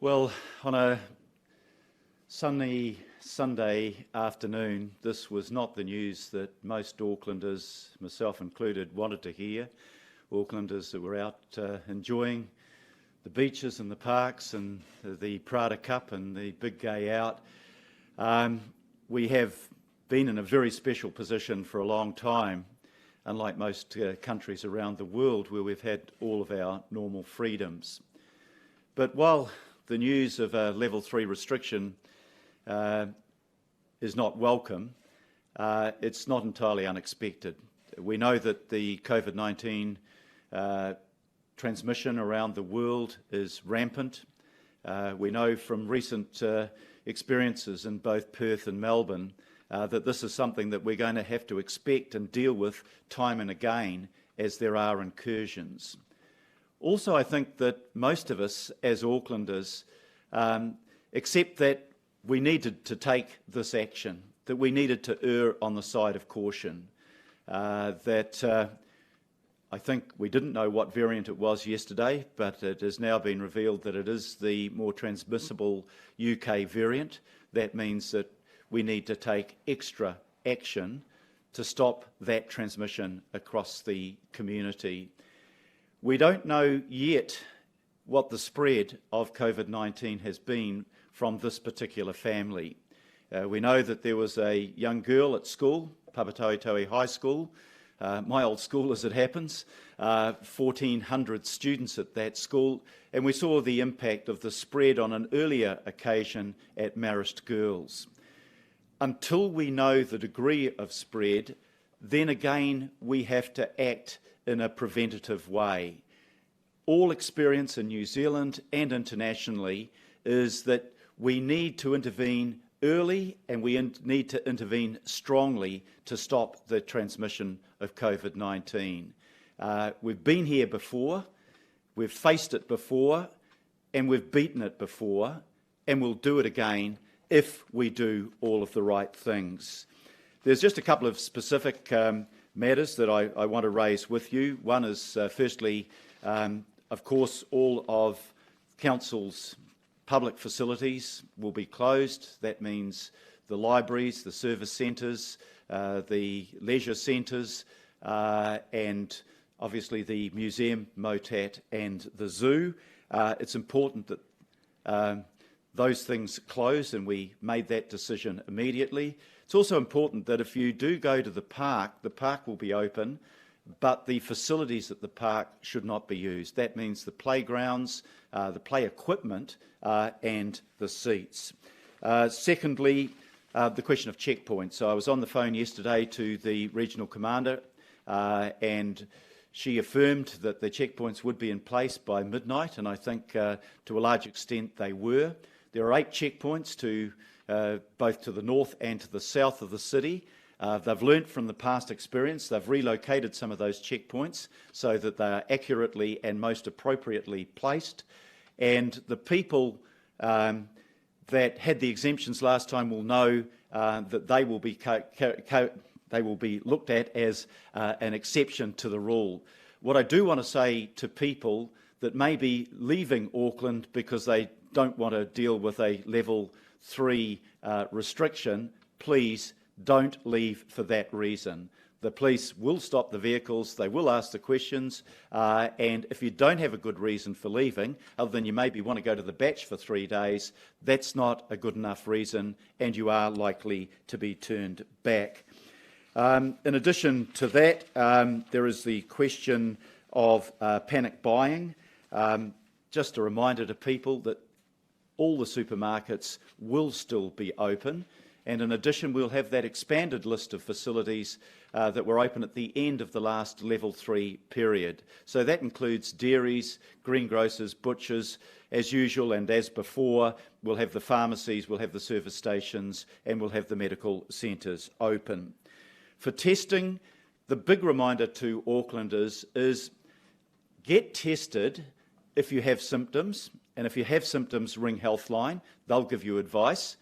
Well, on a sunny Sunday afternoon, this was not the news that most Aucklanders, myself included, wanted to hear. Aucklanders that were out enjoying the beaches and the parks and the Prada Cup and the big day out. We have been in a very special position for a long time, unlike most countries around the world where we've had all of our normal freedoms. But while the news of a level 3 restriction is not welcome, it's not entirely unexpected. We know that the Covid-19 transmission around the world is rampant. We know from recent experiences in both Perth and Melbourne that this is something that we're going to have to expect and deal with time and again as there are incursions. Also, I think that most of us as Aucklanders accept that we needed to take this action, that we needed to err on the side of caution, that I think we didn't know what variant it was yesterday, but it has now been revealed that it is the more transmissible UK variant. That means that we need to take extra action to stop that transmission across the community. We don't know yet what the spread of Covid-19 has been from this particular family. We know that there was a young girl at school, Papatoetoe High School, my old school as it happens, 1,400 students at that school, and we saw the impact of the spread on an earlier occasion at Marist Girls. Until we know the degree of spread, then again we have to act in a preventative way. All experience in New Zealand and internationally is that we need to intervene early and we need to intervene strongly to stop the transmission of Covid-19. We've been here before, we've faced it before, and we've beaten it before, and we'll do it again if we do all of the right things. There's just a couple of specific matters that I want to raise with you. One is, firstly, of course, all of Council's public facilities will be closed. That means the libraries, the service centres, the leisure centres, and obviously the museum, MOTAT and the zoo. It's important that those things close, and we made that decision immediately. It's also important that if you do go to the park will be open, but the facilities at the park should not be used. That means the playgrounds, the play equipment, and the seats. Secondly, the question of checkpoints. So I was on the phone yesterday to the regional commander, and she affirmed that the checkpoints would be in place by midnight, and I think to a large extent they were. There are 8 checkpoints both to the north and to the south of the city. They've learnt from the past experience. They've relocated some of those checkpoints so that they are accurately and most appropriately placed. And the people that had the exemptions last time will know that they will be looked at as an exception to the rule. What I do want to say to people that may be leaving Auckland because they don't want to deal with a level 3 restriction, please don't leave for that reason. The police will stop the vehicles, they will ask the questions, and if you don't have a good reason for leaving, other than you maybe want to go to the Batch for 3 days, that's not a good enough reason, and you are likely to be turned back. In addition to that, there is the question of panic buying. Just a reminder to people that all the supermarkets will still be open. And in addition, we'll have that expanded list of facilities that were open at the end of the last level 3 period. So that includes dairies, greengrocers, butchers, as usual and as before. We'll have the pharmacies, we'll have the service stations, and we'll have the medical centres open. For testing, the big reminder to Aucklanders is get tested if you have symptoms, and if you have symptoms, ring Healthline, they'll give you advice.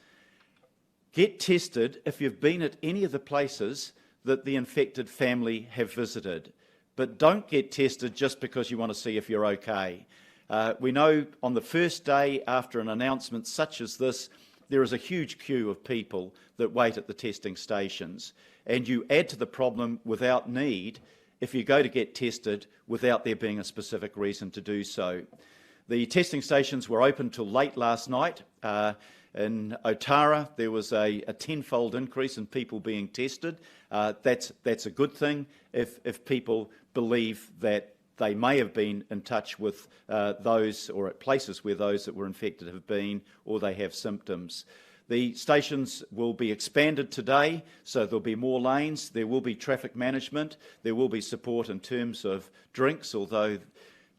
Get tested if you've been at any of the places that the infected family have visited. But don't get tested just because you want to see if you're okay. We know on the first day after an announcement such as this, there is a huge queue of people that wait at the testing stations, and you add to the problem without need if you go to get tested without there being a specific reason to do so. The testing stations were open till late last night. In Otara, there was a tenfold increase in people being tested. That's a good thing if people believe that they may have been in touch with those or at places where those that were infected have been, or they have symptoms. The stations will be expanded today, so there'll be more lanes, there will be traffic management, there will be support in terms of drinks, although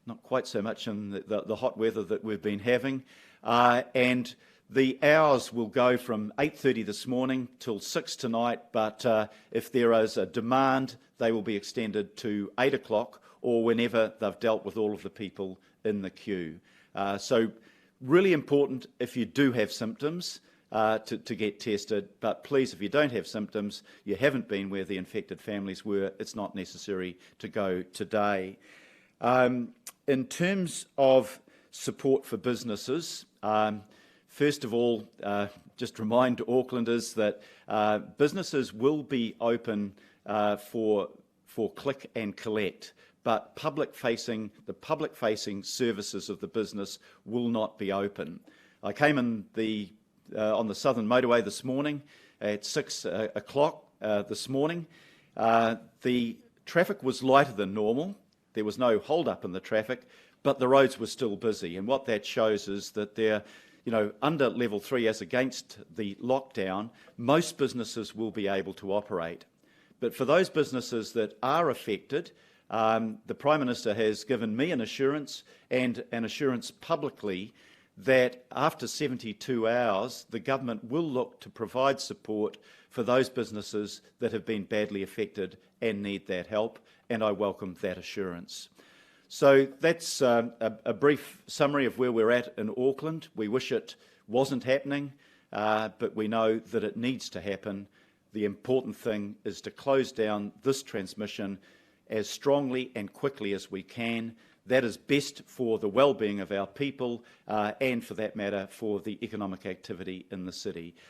not quite so much in the hot weather that we've been having. And the hours will go from 8:30 this morning till 6 tonight, but if there is a demand, they will be extended to 8 o'clock or whenever they've dealt with all of the people in the queue. So really important if you do have symptoms to get tested, but please, if you don't have symptoms, you haven't been where the infected families were, it's not necessary to go today. In terms of support for businesses, first of all, just remind Aucklanders that businesses will be open for click and collect, but the public-facing services of the business will not be open. I came in on the Southern Motorway this morning at 6 o'clock this morning. The traffic was lighter than normal. There was no hold-up in the traffic, but the roads were still busy. And what that shows is that they're, under level 3 as against the lockdown, most businesses will be able to operate. But for those businesses that are affected, the Prime Minister has given me an assurance and an assurance publicly that after 72 hours, the government will look to provide support for those businesses that have been badly affected and need that help, and I welcome that assurance. So that's a brief summary of where we're at in Auckland. We wish it wasn't happening, but we know that it needs to happen. The important thing is to close down this transmission as strongly and quickly as we can. That is best for the well-being of our people and, for that matter, for the economic activity in the city.